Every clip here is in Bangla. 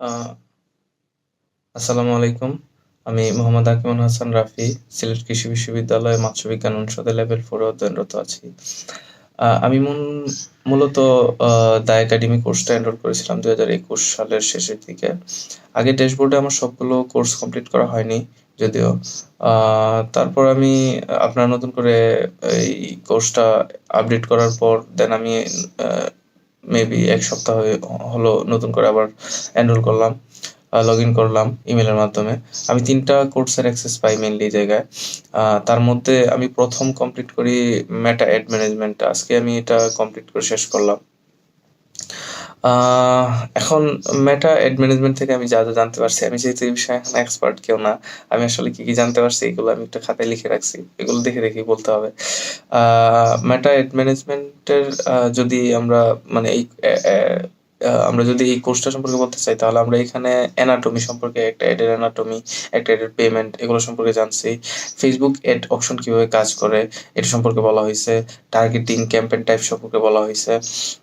আ আসসালামু আলাইকুম। আমি মোহাম্মদ আকিমুল হাসান রাফি, সিলেট কৃষি বিশ্ববিদ্যালয়ে মৎস্য বিজ্ঞান অনুষদে লেভেল 4 এ অধ্যয়নরত আছি। আমি মূলত দ্য একাডেমি কোর্সটা এনরোল করেছিলাম ২০২১ সালের শেষের দিকে। আগে ড্যাশবোর্ডে আমার সবগুলো কোর্স কমপ্লিট করা হয়নি যদিও। আ তারপর আমি আপনার নতুন করে এই কোর্সটা আপডেট করার পর দেন আমি আ মেবি ১ সপ্তাহ হলো নতুন করে আবার এনরোল করলাম। লগইন করলাম ইমেইলের মাধ্যমে। আমি ৩ টা কোর্সের অ্যাক্সেস পাই মেইনলি এই জায়গায়। তার মধ্যে আমি ১ম কমপ্লিট করি মেটা এড ম্যানেজমেন্ট টা। আজকে আমি এটা কমপ্লিট করে শেষ করলাম। আ এখন মেটা এড ম্যানেজমেন্ট থেকে আমি যা জানতে পারছি, আমি যেহেতু এই বিষয়ে এখন এক্সপার্ট কেউ না। আমি আসলে কি জানতে পারছি এগুলো আমি একটা খাতায় লিখে রাখছি। এগুলো দেখে বলতে হবে। আ মেটা এড ম্যানেজমেন্টের যদি আমরা মানে এই এ এ আমরা যদি এই কোর্সটা সম্পর্কে বলতে চাই তাহলে আমরা এখানে অ্যানাটমি সম্পর্কে একটা এডের অ্যানাটমি, একটা এডের পেমেন্ট এগুলো সম্পর্কে জানছি। Facebook এড অপশন কিভাবে কাজ করে এটা সম্পর্কে বলা হইছে। টার্গেটিং, ক্যাম্পেইন টাইপ সম্পর্কে বলা হইছে।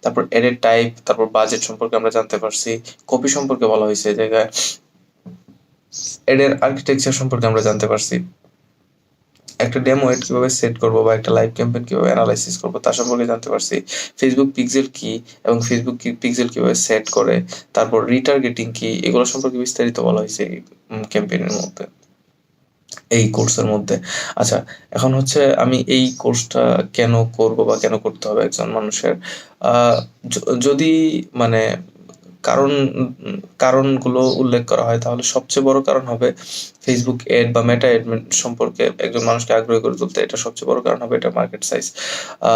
তারপর এডের টাইপ, তারপর বাজেট সম্পর্কে আমরা জানতে পারছি। কপি সম্পর্কে বলা হইছে এই জায়গায়। এডের আর্কিটেকচার সম্পর্কে আমরা জানতে পারছি। একটা ডেমো এড কিভাবে সেট করবো বা একটা লাইভ ক্যাম্পেইন কিভাবে এনালাইসিস করবো তা সম্পর্কে জানতে পারছি। Facebook পিক্সেল কি এবং Facebook পিক্সেল কিভাবে সেট করে, তারপর রিটার্গেটিং কি এগুলো সম্পর্কে বিস্তারিত বলা হইছে এই ক্যাম্পেইনের মধ্যে। এই কোর্সের মধ্যে। আচ্ছা, এখন হচ্ছে আমি এই কোর্সটা কেন করবো বা কেন করতে হবে একজন মানুষের? আ য যদি মানে কারণ কারণগুলো উল্লেখ করা হয় তাহলে সবচেয়ে বড় কারণ হবে Facebook এড বা মেটা এড সম্পর্কে একজন মানুষকে আগ্রহী করে তুলতে। এটা সবচেয়ে বড় কারণ হবে এটা মার্কেট সাইজ। আ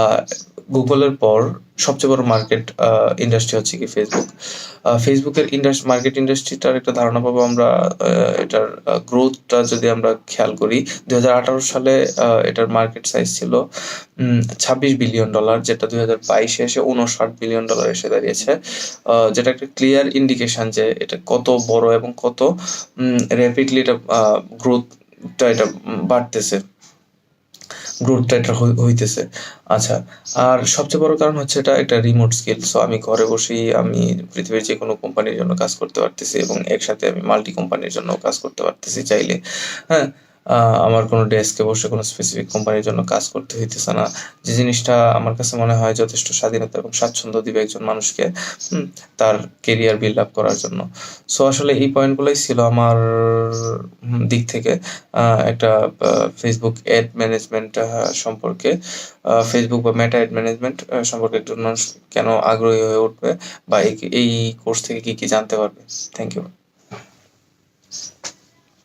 Google এর পর সবচেয়ে বড় মার্কেট ইন্ডাস্ট্রি হচ্ছে কি Facebook। Facebook এর মার্কেট ইন্ডাস্ট্রিটার একটা ধারণা পাবো আমরা এটার গ্রোথটা যদি আমরা খেয়াল করি ২০১৮ সালে এটার মার্কেট সাইজ ছিল $২৬ বিলিয়ন যেটা ২০২২ এ এসে $৫৯ বিলিয়ন এসে দাঁড়িয়েছে। যেটা একটা ক্লিয়ার ইন্ডিকেশন যে এটা কত বড় এবং কত র‍্যাপিডলি এটা গ্রোথটা এটা বাড়তেছে। গ্রোথটা এটা হইতেছে। আচ্ছা, আর সবচেয়ে বড় কারণ হচ্ছে এটা একটা রিমোট স্কিল। সো আমি ঘরে বসেই আমি পৃথিবীর যেকোনো কোম্পানির জন্য কাজ করতে পারতেছি এবং একসাথে আমি মাল্টি কোম্পানির জন্যও কাজ করতে পারতেছি চাইলে। হ্যাঁ? আমার কোনো ডেস্কে বসে কোনো স্পেসিফিক কোম্পানির জন্য কাজ করতে হইতেছে না। যে জিনিসটা আমার কাছে মনে হয় যথেষ্ট স্বাধীনতা এবং স্বাচ্ছন্দ্য দিবে একজন মানুষকে হুম? তার কেরিয়ার বিল্ড আপ করার জন্য। সো আসলে এই পয়েন্টগুলাই ছিল আমার দিক থেকে একটা Facebook এড ম্যানেজমেন্ট সম্পর্কে Facebook বা মেটা এড ম্যানেজমেন্ট সম্পর্কে একজন মানুষ কেন আগ্রহী হয়ে উঠবে বা এই কোর্স থেকে কি জানতে পারবে। Thank you.